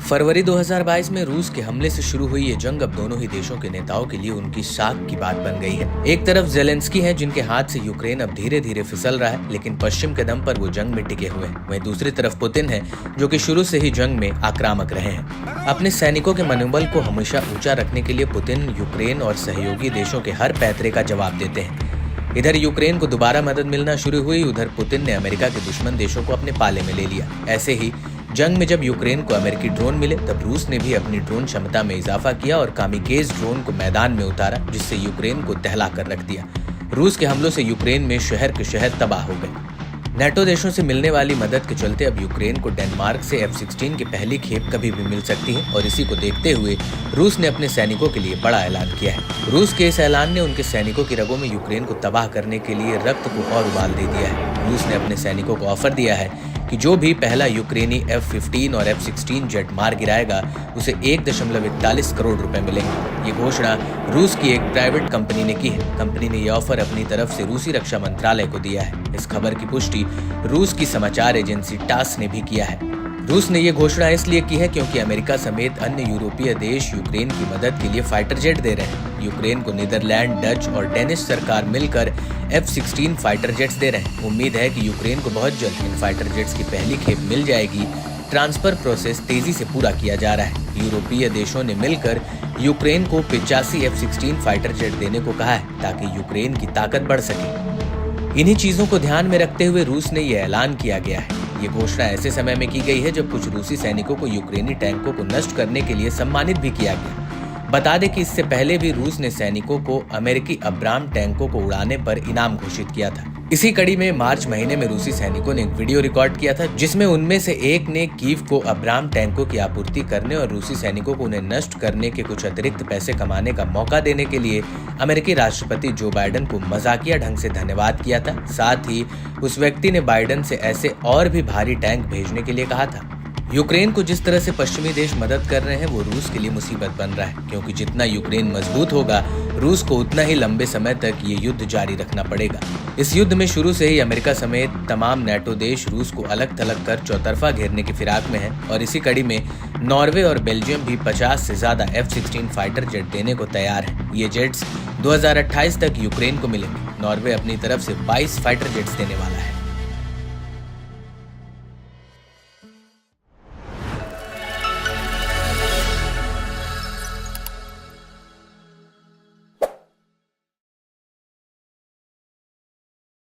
फरवरी 2022 में रूस के हमले से शुरू हुई ये जंग अब दोनों ही देशों के नेताओं के लिए उनकी साख की बात बन गई है। एक तरफ जेलेंस्की हैं जिनके हाथ से यूक्रेन अब धीरे धीरे फिसल रहा है, लेकिन पश्चिम के दम पर वो जंग में टिके हुए हैं। वहीं दूसरी तरफ पुतिन है जो कि शुरू से ही जंग में आक्रामक रहे हैं। अपने सैनिकों के मनोबल को हमेशा ऊंचा रखने के लिए पुतिन यूक्रेन और सहयोगी देशों के हर पैंतरे का जवाब देते हैं। इधर यूक्रेन को दोबारा मदद मिलना शुरू हुई, उधर पुतिन ने अमेरिका के दुश्मन देशों को अपने पाले में ले लिया। ऐसे ही जंग में जब यूक्रेन को अमेरिकी ड्रोन मिले, तब रूस ने भी अपनी ड्रोन क्षमता में इजाफा किया और कामिकेज ड्रोन को मैदान में उतारा, जिससे यूक्रेन को दहला कर रख दिया। रूस के हमलों से यूक्रेन में शहर के शहर तबाह हो गए। नेटो देशों से मिलने वाली मदद के चलते अब यूक्रेन को डेनमार्क से F-16 की पहली खेप कभी भी मिल सकती है और इसी को देखते हुए रूस ने अपने सैनिकों के लिए बड़ा ऐलान किया है। रूस के इस ऐलान ने उनके सैनिकों की रगों में यूक्रेन को तबाह करने के लिए रक्त को और उबाल दे दिया है। रूस ने अपने सैनिकों को ऑफर दिया है कि जो भी पहला यूक्रेनी F-15 और F-16 जेट मार गिराएगा उसे 1.41 करोड़ रुपए मिलेंगे। ये घोषणा रूस की एक प्राइवेट कंपनी ने की है। कंपनी ने यह ऑफर अपनी तरफ से रूसी रक्षा मंत्रालय को दिया है। इस खबर की पुष्टि रूस की समाचार एजेंसी टास ने भी किया है। रूस ने यह घोषणा इसलिए की है क्योंकि अमेरिका समेत अन्य यूरोपीय देश यूक्रेन की मदद के लिए फाइटर जेट दे रहे हैं। यूक्रेन को नीदरलैंड, डच और डेनिश सरकार मिलकर F-16 फाइटर जेट्स दे रहे हैं। उम्मीद है कि यूक्रेन को बहुत जल्द इन फाइटर जेट्स की पहली खेप मिल जाएगी। ट्रांसफर प्रोसेस तेजी से पूरा किया जा रहा है। यूरोपीय देशों ने मिलकर यूक्रेन को 85 F-16 फाइटर जेट देने को कहा है ताकि यूक्रेन की ताकत बढ़ सके। इन्हीं चीजों को ध्यान में रखते हुए रूस ने यह ऐलान किया गया है। ये घोषणा ऐसे समय में की गई है जब कुछ रूसी सैनिकों को यूक्रेनी टैंकों को नष्ट करने के लिए सम्मानित भी किया गया। बता दें कि इससे पहले भी रूस ने सैनिकों को अमेरिकी अब्राम टैंकों को उड़ाने पर इनाम घोषित किया था। इसी कड़ी में मार्च महीने में रूसी सैनिकों ने एक वीडियो रिकॉर्ड किया था जिसमें उनमें से एक ने कीव को अब्राम टैंकों की आपूर्ति करने और रूसी सैनिकों को उन्हें नष्ट करने के कुछ अतिरिक्त पैसे कमाने का मौका देने के लिए अमेरिकी राष्ट्रपति जो बाइडेन को मजाकिया ढंग से धन्यवाद किया था। साथ ही उस व्यक्ति ने बाइडेन से ऐसे और भी भारी टैंक भेजने के लिए कहा था। यूक्रेन को जिस तरह से पश्चिमी देश मदद कर रहे हैं वो रूस के लिए मुसीबत बन रहा है, क्योंकि जितना यूक्रेन मजबूत होगा रूस को उतना ही लंबे समय तक ये युद्ध जारी रखना पड़ेगा। इस युद्ध में शुरू से ही अमेरिका समेत तमाम नेटो देश रूस को अलग थलग कर चौतरफा घेरने की फिराक में है और इसी कड़ी में नॉर्वे और बेल्जियम भी 50 से ज्यादा F-16 फाइटर जेट देने को तैयार है। ये जेट्स 2028 तक यूक्रेन को मिलेंगे। नॉर्वे अपनी तरफ से 22 फाइटर जेट्स देने वाला है।